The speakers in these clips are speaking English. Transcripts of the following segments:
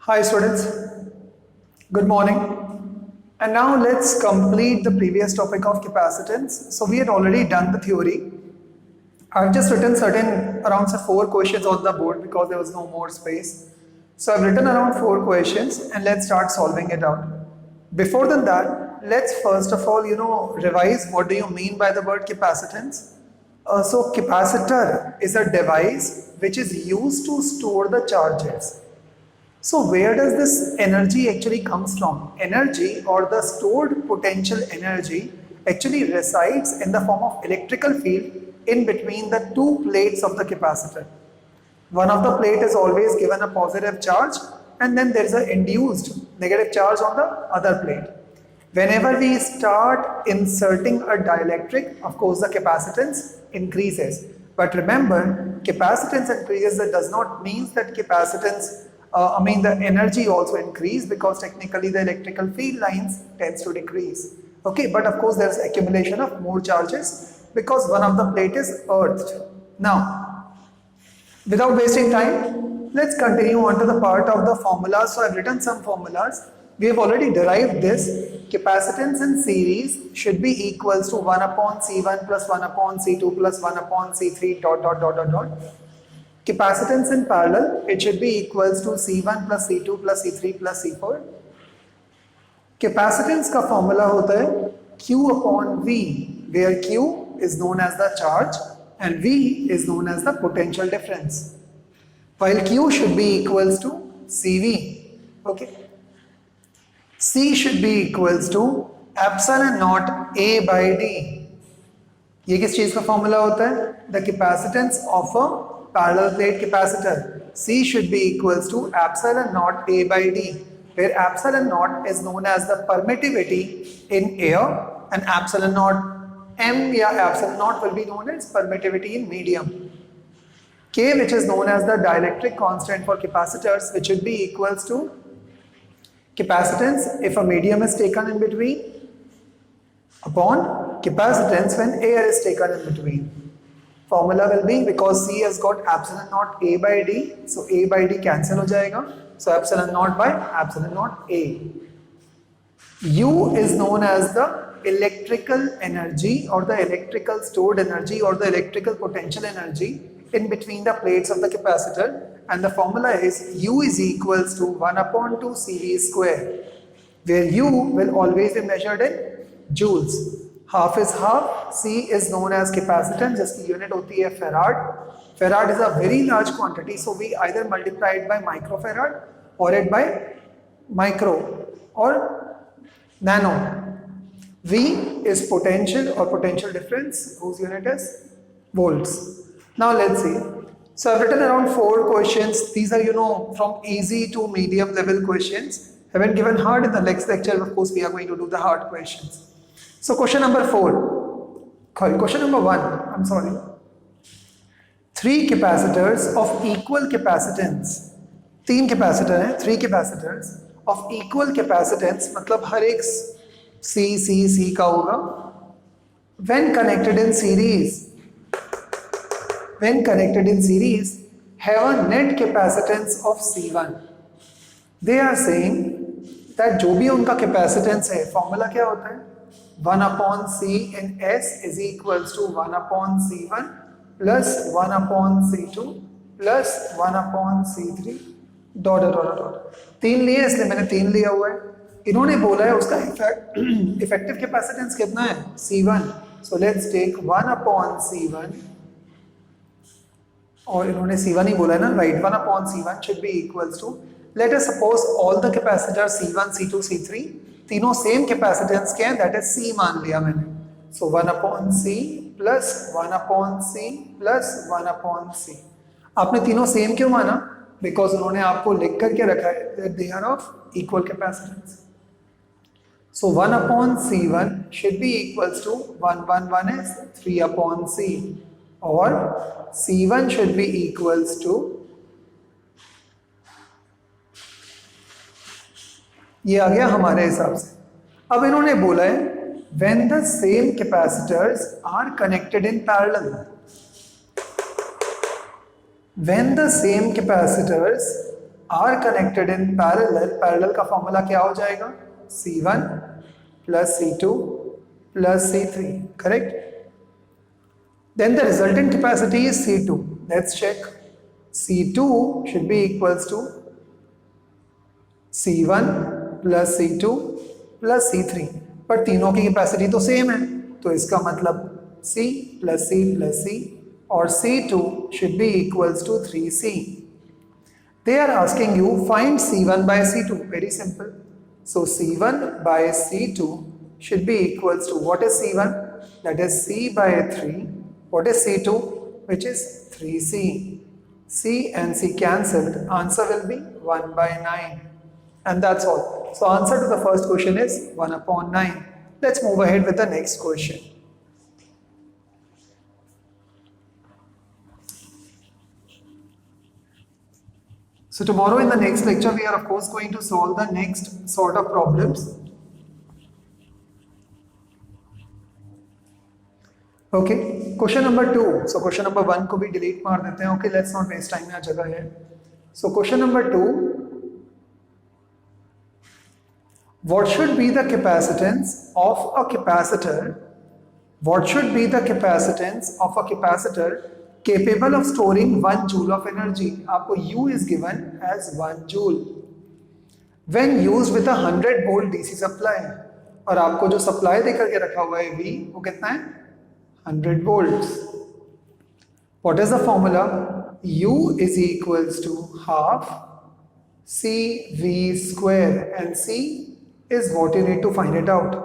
Hi students, good morning. And now let's complete the previous topic of capacitance. So we had already done the theory. I've just written around 4 questions on the board because there was no more space. So I've written around 4 questions and let's start solving it out. Before that, let's first of all, revise what do you mean by the word capacitance. So capacitor is a device which is used to store the charges. So where does this energy actually comes from? Energy or the stored potential energy actually resides in the form of electrical field in between the two plates of the capacitor. One of the plate is always given a positive charge and then there is an induced negative charge on the other plate. Whenever we start inserting a dielectric, of course the capacitance increases. But remember, capacitance increases, that does not mean that the energy also increase, because technically the electrical field lines tends to decrease. Okay, but of course there is accumulation of more charges because one of the plate is earthed. Now, without wasting time, let's continue on to the part of the formula. So I've written some formulas. We have already derived this. Capacitance in series should be equals to 1 upon C1 plus 1 upon C2 plus 1 upon C3 dot dot dot dot dot. Capacitance in parallel, it should be equals to C1 plus C2 plus C3 plus C4. Capacitance का formula होता है Q upon V, where Q is known as the charge and V is known as the potential difference. While Q should be equals to CV. Okay. C should be equals to epsilon naught A by D. ये किस चीज का formula होता है? The capacitance of a parallel plate capacitor. C should be equals to epsilon naught A by D, where epsilon naught is known as the permittivity in air and epsilon naught M या epsilon naught will be known as permittivity in medium. K, which is known as the dielectric constant for capacitors, which should be equals to capacitance if a medium is taken in between upon capacitance when air is taken in between. Formula will be, because C has got epsilon naught A by D, so A by D cancel हो जाएगा, so epsilon naught by epsilon naught A. U is known as the electrical energy or the electrical stored energy or the electrical potential energy in between the plates of the capacitor, and the formula is U is equals to 1 upon 2 CV square, where U will always be measured in joules. Half is half. C is known as capacitance, जिसकी unit होती है farad. Farad is a very large quantity, so we either multiply it by microfarad or it by micro or nano. V is potential or potential difference, whose unit is volts. Now let's see. So I've written around 4 questions. These are, from easy to medium level questions. Haven't given hard. In the next lecture, of course, we are going to do the hard questions. So question number 1, I'm sorry. 3 capacitors of equal capacitance. 3 capacitor हैं, 3 capacitors of equal capacitance, मतलब हर एक C का होगा. When connected in series, have a net capacitance of C1. They are saying that जो भी उनका capacitance है, formula क्या होता है? 1 upon C in S is equals to 1 upon C1 plus 1 upon C2 plus 1 upon C3 dot dot dot dot. 3 लिए इसलिए मैंने 3 लिया हुआ है. इन्होंने बोला है उसका effective capacitance कितना है? C1. So let's take 1 upon C1, और इन्होंने C1 ही बोला है ना, right? 1 upon C1 should be equals to, let us suppose all the capacitors C1, C2, C3 तीनों सेम कैपेसिटेंस के हैं, दैट इज C मान लिया मैंने. सो 1 upon C plus 1 upon C plus 1 upon C. आपने तीनों सेम क्यों माना? बिकॉज उन्होंने आपको लिख करके रखा है that they are of equal capacitance. So 1 upon C1 should be equals to 1 is 3 upon C, और C1 should be equals to, ये आ गया हमारे हिसाब से. अब इन्होंने बोला है when the same capacitors are connected in parallel. When the same capacitors are connected in parallel का फॉर्मूला क्या हो जाएगा? C1 plus C2 plus C3, correct? Then the resultant capacity is C2. Let's check. C2 should be equals to C1 plus C2 plus C3. पर तीनों की capacity तो same है, तो इसका मतलब C plus C और C2 should be equals to 3C. They are asking you find C1 by C2. Very simple. So C1 by C2 should be equals to, what is C1? That is C by 3. What is C2? Which is 3C. C and C cancelled. Answer will be 1 by 9. And that's all. So answer to the first question is 1 upon 9. Let's move ahead with the next question. So tomorrow in the next lecture, we are of course going to solve the next sort of problems. Okay, question number 2. So question number 1 को भी delete मार देते हैं. Okay, let's not waste time, यहाँ जगह है. So question number 2. What should be the capacitance of a capacitor? What should be the capacitance of a capacitor capable of storing 1 joule of energy? आपको U is given as 1 joule when used with a 100 volt DC supply. और आपको जो supply देकर के रखा हुआ है V, वो कितना है? 100 volts. What is the formula? U is equals to half CV square, and C is what you need to find it out.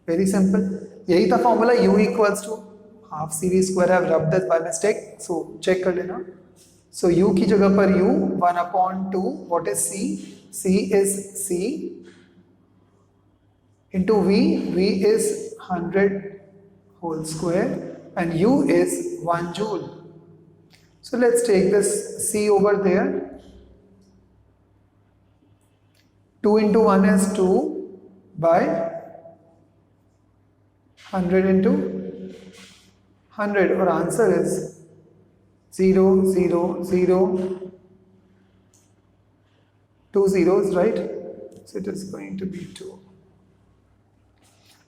Very simple. यही था formula, U equals to half CV square. I have rubbed this by mistake, so check कर लेना. So U की जगह पर U 1 upon 2. What is C? C is C into V. V is 100 whole square and U is 1 joule. So let's take this C over there. 2 into 1 is 2 by 100 into 100, or answer is 0, 0, 0, 2 zeros, right? So it is going to be 2.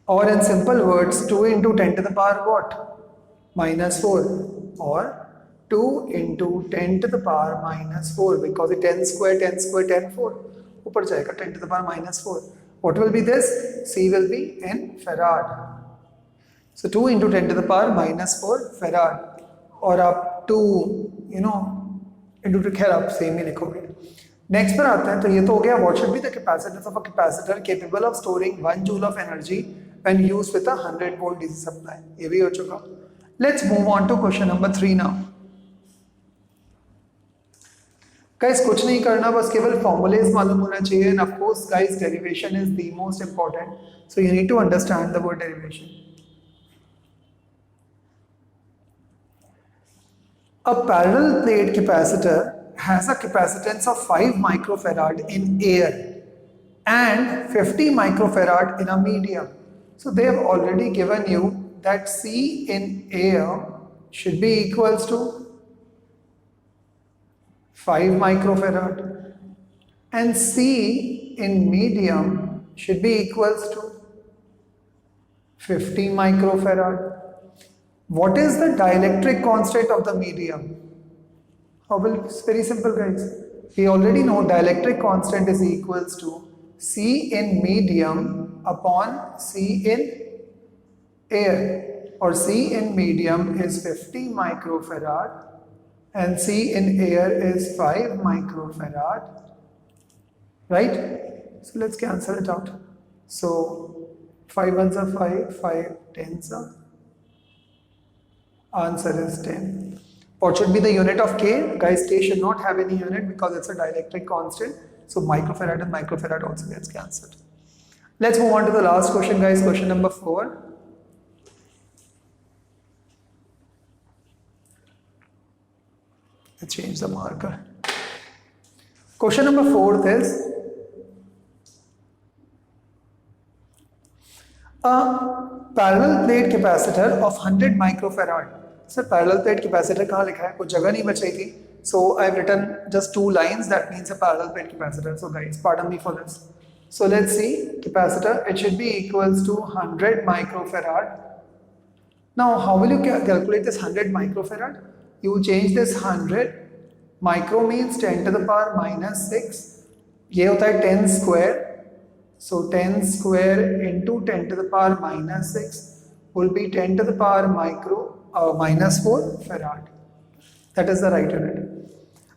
Or in simple words, 2 into 10 to the power what? Minus 4. Or 2 into 10 to the power minus 4, because it 10 square, 10 square, 10, 4. ऊपर जाएगा 10 to the power minus 4. What will be this? C will be in farad. So 2 into 10 to the power minus 4 farad. और आप 2 into खैर आप same ही लिखोगे. Next पर आते हैं. तो ये तो हो गया what should be the capacitance of a capacitor capable of storing 1 joule of energy when used with a 100 volt DC supply. ये भी हो चुका. Let's move on to question number 3 now. Guys कुछ नहीं करना, बस केवल फॉर्मूलेज मालूम होना चाहिए. And of course guys derivation is the most important, so you need to understand the word derivation. A parallel plate capacitor has a capacitance of 5 microfarad in air and 50 microfarad in a medium. So they have already given you that C in air should be equals to 5 microfarad and C in medium should be equals to 50 microfarad. What is the dielectric constant of the medium? Well, it's very simple guys. We already know dielectric constant is equals to C in medium upon C in air, or C in medium is 50 microfarad and C in air is 5 microfarad, right? So let's cancel it out. So 5 ones are 5, 5 tens are, answer is 10. What should be the unit of K? Guys, K should not have any unit because it's a dielectric constant. So microfarad and microfarad also gets cancelled. Let's move on to the last question guys, question number 4. Let's change the marker. Question number 4 is a parallel plate capacitor of 100 microfarad sir parallel plate capacitor कहाँ लिखा है, कुछ जगह नहीं बच रही थी, so I've written just 2 lines, that means a parallel plate capacitor. So guys, pardon me for this. So let's see, capacitor, it should be equals to 100 microfarad. Now how will you calculate this 100 microfarad? You change this 100, micro means 10 to the power minus 6, ये होता है 10 square, so 10 square into 10 to the power minus 6 will be 10 to the power minus 4 farad. That is the right unit.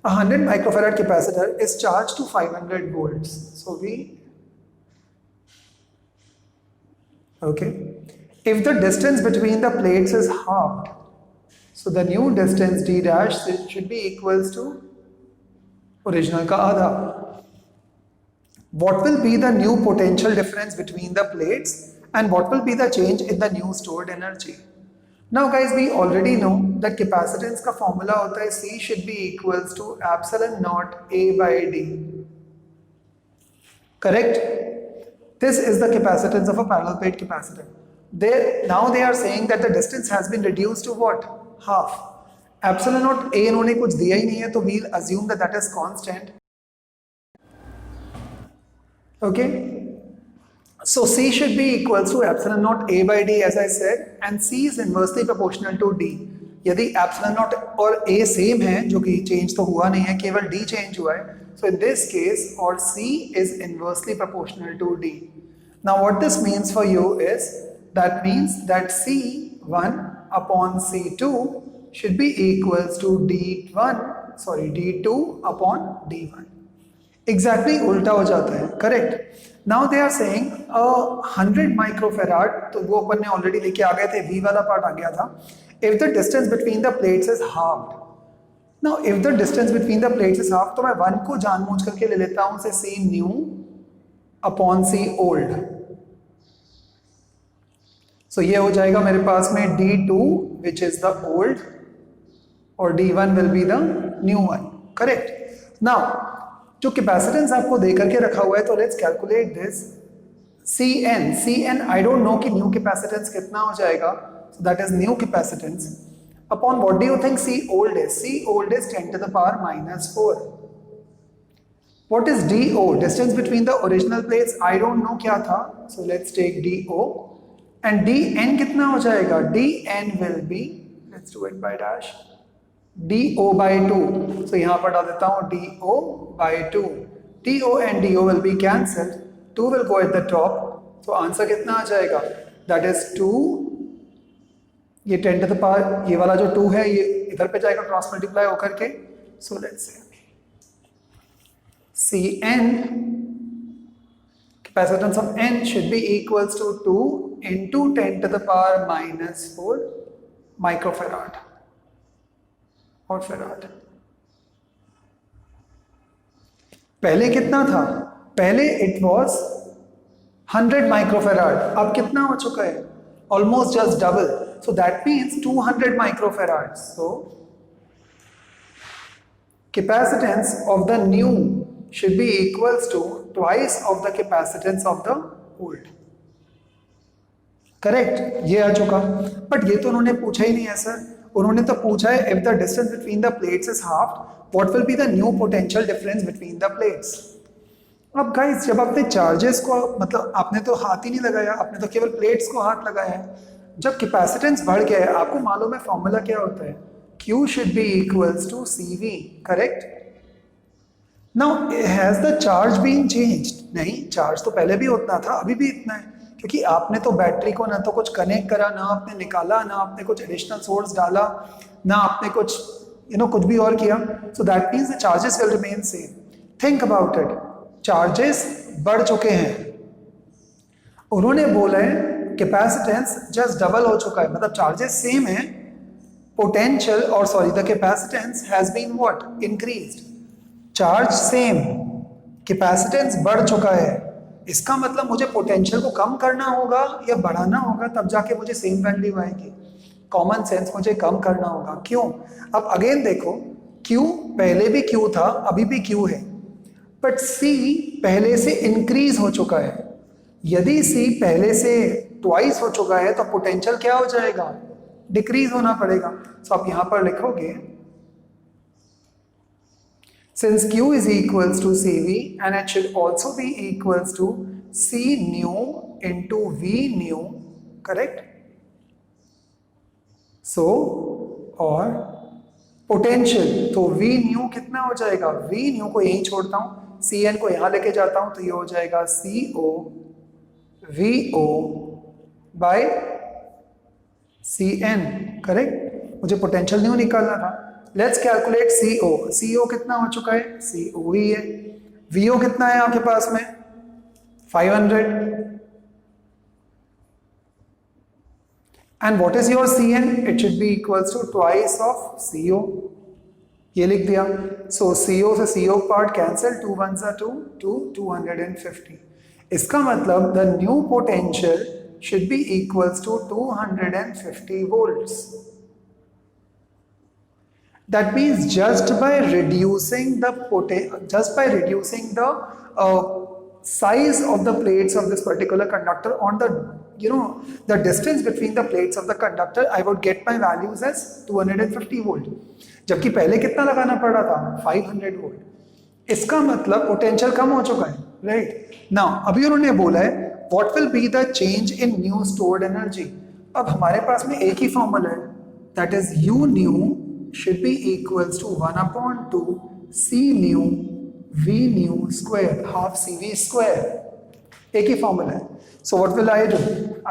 A 100 microfarad capacitor is charged to 500 volts. So okay. If the distance between the plates is halved, so the new distance d dash should be equals to original का आधा. What will be the new potential difference between the plates and what will be the change in the new stored energy? Now guys, we already know that capacitance का formula होता है C should be equals to epsilon naught A by D. Correct? This is the capacitance of a parallel plate capacitor. Now they are saying that the distance has been reduced to what? Half. Epsilon naught A इन्होंने कुछ दिया ही नहीं है, तो we'll assume that that is constant. Okay? So C should be equals to epsilon naught A by D as I said, and C is inversely proportional to D. यदि epsilon naught और A same है, जो कि change तो हुआ नहीं है, केवल D change हुआ है, so in this case or C is inversely proportional to D. Now what this means for you is, that means that C1 upon C2 should be equals to D2 upon D1. Exactly उल्टा हो जाता है, correct? Now they are saying 100 microfarad, तो वो अपन ने already लेके आ गए थे, V वाला part आ गया था. If the distance between the plates is halved. Now if the distance between the plates is halved, तो मैं 1 को जानबूझ करके ले लेता हूँ से C new upon C old. So ये हो जाएगा मेरे पास में D2 which is the old और D1 will be the new one. Correct? Now जो कैपेसिटेंस आपको दे करके रखा हुआ है, तो let's calculate this Cn I don't know कि न्यू कैपेसिटेंस कितना हो जाएगा, so that is new capacitance upon what do you think C old is 10 to the power minus 4. What is DO? Distance between the original plates, I don't know क्या था, so let's take DO and Dn कितना हो जाएगा, Dn will be, let's do it by dash, DO by 2. So यहाँ पर डाल देता हूँ DO by 2. DO and DO will be cancelled. 2 will go at the top. So answer कितना आ जाएगा? That is 2. ये 10 to the power, ये वाला जो 2 है ये इधर पे जाएगा क्रॉस मल्टीप्लाई होकर के. So let's say Cn, capacitance of N should be equals to 2 into 10 to the power minus 4 microfarad. और फैराड. पहले कितना था? पहले इट वॉज 100 माइक्रोफेराड, अब कितना हो चुका है? Almost just double. So that means 200 microfarad. So capacitance of the new should be equals to twice of the capacitance of the old. Correct? ये आ चुका. बट ये तो उन्होंने पूछा ही नहीं है सर. उन्होंने तो पूछा है if the distance between the plates is half what will be the new potential difference between the plates. अब गाइस जब आपने चार्जेस को, मतलब आपने तो हाथ ही नहीं लगाया, आपने तो केवल प्लेट्स को हाथ लगाया है. जब कैपेसिटेंस बढ़ गया है, आपको मालूम है फॉर्मूला क्या होता है, Q should be equals to CV. Correct? Now has the charge been changed? नहीं, चार्ज तो पहले भी उतना था, अभी भी इतना है, क्योंकि आपने तो बैटरी को ना तो कुछ कनेक्ट करा, ना आपने निकाला, ना आपने कुछ एडिशनल सोर्स डाला, ना आपने कुछ कुछ भी और किया. सो that means the charges will remain same. Think about it, charges बढ़ चुके हैं. उन्होंने बोला है कैपेसिटेंस जस्ट डबल हो चुका है, मतलब चार्जेस सेम है, पोटेंशियल और sorry the capacitance has been what? Increased. Charge same, capacitance बढ़ चुका है. इसका मतलब मुझे पोटेंशियल को कम करना होगा या बढ़ाना होगा, तब जाके मुझे सेम वैल्यू आएगी. कॉमन सेंस, मुझे कम करना होगा. क्यों? अब अगेन देखो, Q पहले भी Q था, अभी भी Q है, बट C पहले से इंक्रीज हो चुका है. यदि C पहले से ट्वाइस हो चुका है तो पोटेंशियल क्या हो जाएगा? डिक्रीज होना पड़ेगा। सो आप यहां पर लिखोगे since Q is equals to CV and it should also be equals to C nu into V nu, correct? So और पोटेंशियल तो V न्यू कितना हो जाएगा, V न्यू को यहीं छोड़ता हूं, Cn को यहां लेके जाता हूं, तो ये हो जाएगा CO VO by Cn, correct? मुझे पोटेंशियल न्यू निकालना था। Let's calculate CO। CO कितना हो चुका है, CO ही है। VO कितना है आपके पास में, 500। And what is your Cn, it should be equals to twice of CO, ये लिख दिया। सो CO से CO part cancel, 2 1s are 2, 250। इसका मतलब the new potential should be equals to 250 volts. That means just by reducing the size of the plates of this particular conductor on the the distance between the plates of the conductor, I would get my values as 250 volt. जबकि पहले कितना लगाना पड़ रहा था, 500 volt। इसका मतलब potential कम हो चुका है, राइट? नाउ अभी उन्होंने बोला है what will be the change in new stored energy। अब हमारे पास में एक ही फॉर्मूला है, that is U new should be equals to 1/2 C new V new square, half CV square। एक ही फॉर्मूला है। So what will I do?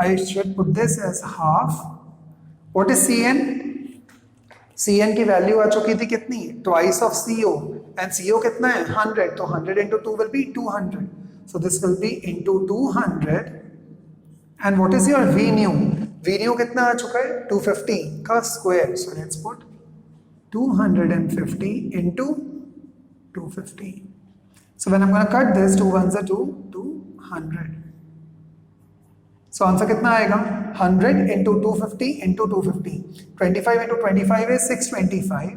I should put this as half, what is Cn? Cn की value आ चुकी थी कितनी, twice of CO, and CO कितना है, 100, तो 100 into 2 will be 200। So this will be into 200, and what is your V new? V new कितना आ चुका है, 250 का square, so let's put 250 into 250। So when I'm going to cut this, 2 1s are 2, 200। So answer कितना आएगा, 100 into 250 into 250, 25 into 25 is 625,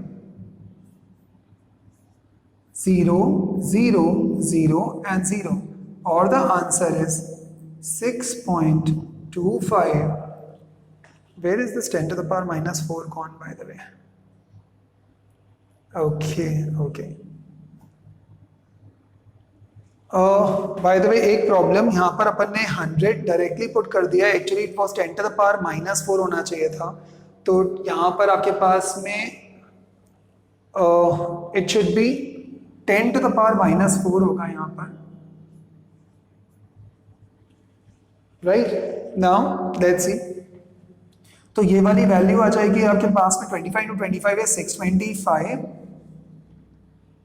0 0 0 and 0, or the answer is 6.25। Where is this 10 to the power minus 4 gone, by the way? Okay। By the way एक problem, यहाँ पर अपन ने 100 directly put कर दिया, actually it was 10 to the power minus 4 होना चाहिए था। तो यहाँ पर आपके पास में it should be 10 to the power minus 4 होगा यहाँ पर, राइट? Now let's see. तो ये वाली वैल्यू आ जाएगी आपके पास में 25 टू 25 है 625,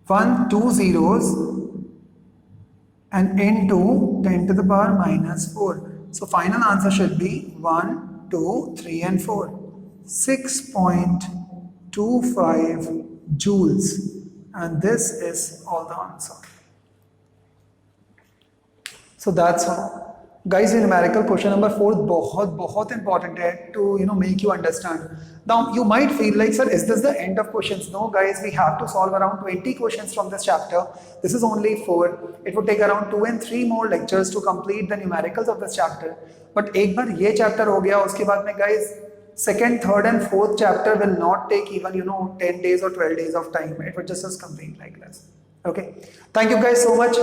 1 2 zeros and into 10 to the power minus 4. So final answer should be 1 2 3 and 4, 6.25 joules, and this is all the answer. So that's all guys। in numerical question number 4 बहुत important है to make you understand। Now you might feel like, sir, is this the end of questions? No guys, we have to solve around 20 questions from this chapter. This is only 4, it would take around 2 and 3 more lectures to complete the numericals of this chapter। but एक बार ये chapter हो गया, उसके बाद में guys second, third and fourth chapter will not take even 10 days or 12 days of time, it would just complete like this। okay, thank you guys so much,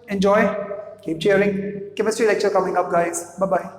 enjoy, keep cheering, chemistry lecture coming up guys, bye bye।